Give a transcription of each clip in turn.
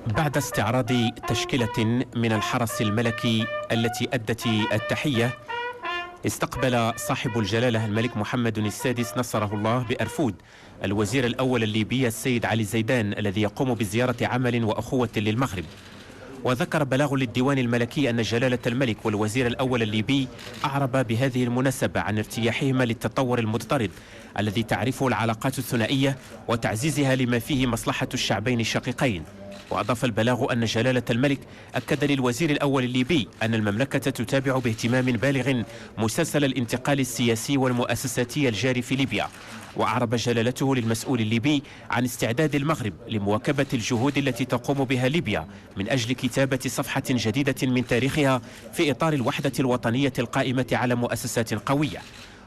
بعد استعراض تشكيلة من الحرس الملكي التي أدت التحية، استقبل صاحب الجلالة الملك محمد السادس نصره الله بأرفود الوزير الأول الليبي السيد علي زيدان الذي يقوم بزيارة عمل وأخوة للمغرب. وذكر بلاغ للديوان الملكي أن جلالة الملك والوزير الأول الليبي أعرب بهذه المناسبة عن ارتياحهما للتطور المضطرد الذي تعرفه العلاقات الثنائية وتعزيزها لما فيه مصلحة الشعبين الشقيقين. وأضاف البلاغ أن جلالة الملك أكد للوزير الأول الليبي أن المملكة تتابع باهتمام بالغ مسلسل الانتقال السياسي والمؤسساتي الجاري في ليبيا. وأعرب جلالته للمسؤول الليبي عن استعداد المغرب لمواكبة الجهود التي تقوم بها ليبيا من أجل كتابة صفحة جديدة من تاريخها في إطار الوحدة الوطنية القائمة على مؤسسات قوية.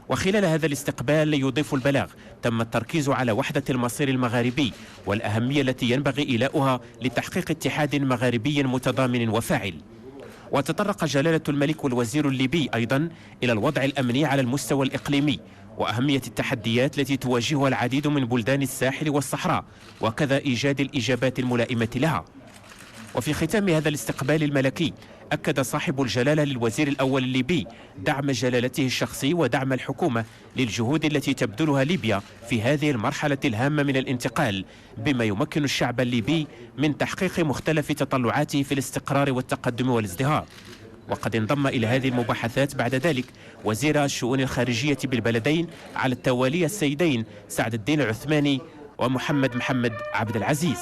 وخلال هذا الاستقبال يضيف البلاغ تم التركيز على وحدة المصير المغاربي والأهمية التي ينبغي إيلاؤها لتحقيق اتحاد مغاربي متضامن وفاعل. وتطرق جلالة الملك والوزير الليبي أيضا إلى الوضع الأمني على المستوى الإقليمي وأهمية التحديات التي تواجهها العديد من بلدان الساحل والصحراء وكذا إيجاد الإجابات الملائمة لها. وفي ختام هذا الاستقبال الملكي أكد صاحب الجلالة للوزير الأول الليبي دعم جلالته الشخصي ودعم الحكومة للجهود التي تبذلها ليبيا في هذه المرحلة الهامة من الانتقال بما يمكن الشعب الليبي من تحقيق مختلف تطلعاته في الاستقرار والتقدم والازدهار. وقد انضم إلى هذه المباحثات بعد ذلك وزير الشؤون الخارجية بالبلدين على التوالي السيدين سعد الدين العثماني ومحمد عبد العزيز.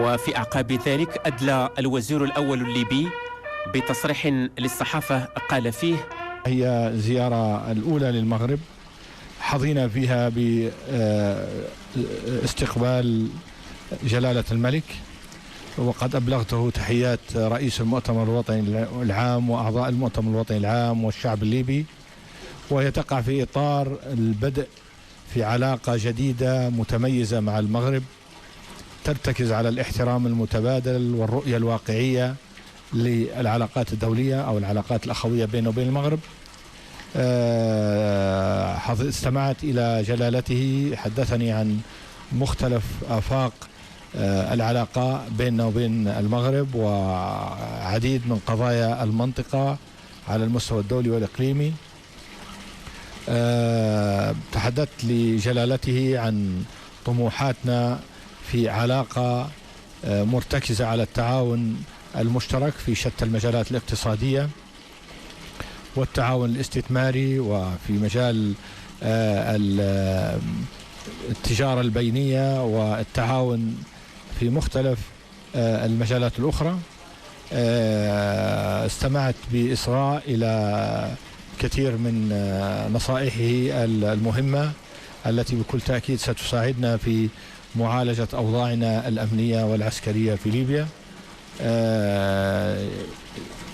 وفي أعقاب ذلك أدلى الوزير الأول الليبي بتصريح للصحافة قال فيه: هي زيارة الأولى للمغرب حظينا فيها باستقبال جلالة الملك، وقد أبلغته تحيات رئيس المؤتمر الوطني العام وأعضاء المؤتمر الوطني العام والشعب الليبي، وهي تقع في إطار البدء في علاقة جديدة متميزة مع المغرب ترتكز على الاحترام المتبادل والرؤية الواقعية للعلاقات الدولية أو العلاقات الأخوية بينه وبين المغرب. استمعت إلى جلالته حدثني عن مختلف آفاق العلاقة بيننا وبين المغرب وعديد من قضايا المنطقة على المستوى الدولي والإقليمي. تحدثت لجلالته عن طموحاتنا في علاقة مرتكزة على التعاون المشترك في شتى المجالات الاقتصادية والتعاون الاستثماري وفي مجال التجارة البينية والتعاون في مختلف المجالات الأخرى. استمعت بإصغاء إلى كثير من نصائحه المهمة التي بكل تأكيد ستساعدنا في معالجة أوضاعنا الأمنية والعسكرية في ليبيا.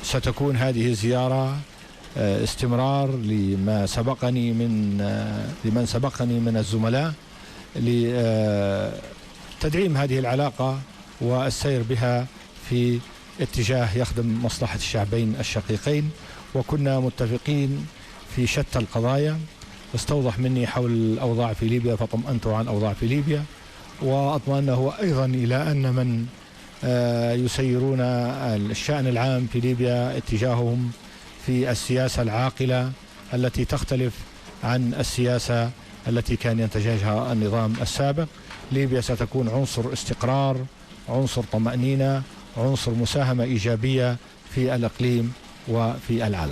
ستكون هذه الزيارة استمرار لمن سبقني من الزملاء لتدعيم هذه العلاقة والسير بها في اتجاه يخدم مصلحة الشعبين الشقيقين. وكنا متفقين في شتى القضايا. استوضح مني حول الأوضاع في ليبيا فطمأنته عن الأوضاع في ليبيا، وأطمأنه أيضا إلى أن من يسيرون الشأن العام في ليبيا اتجاههم في السياسة العاقلة التي تختلف عن السياسة التي كان ينتهجها النظام السابق. ليبيا ستكون عنصر استقرار، عنصر طمأنينة، عنصر مساهمة إيجابية في الإقليم وفي العالم.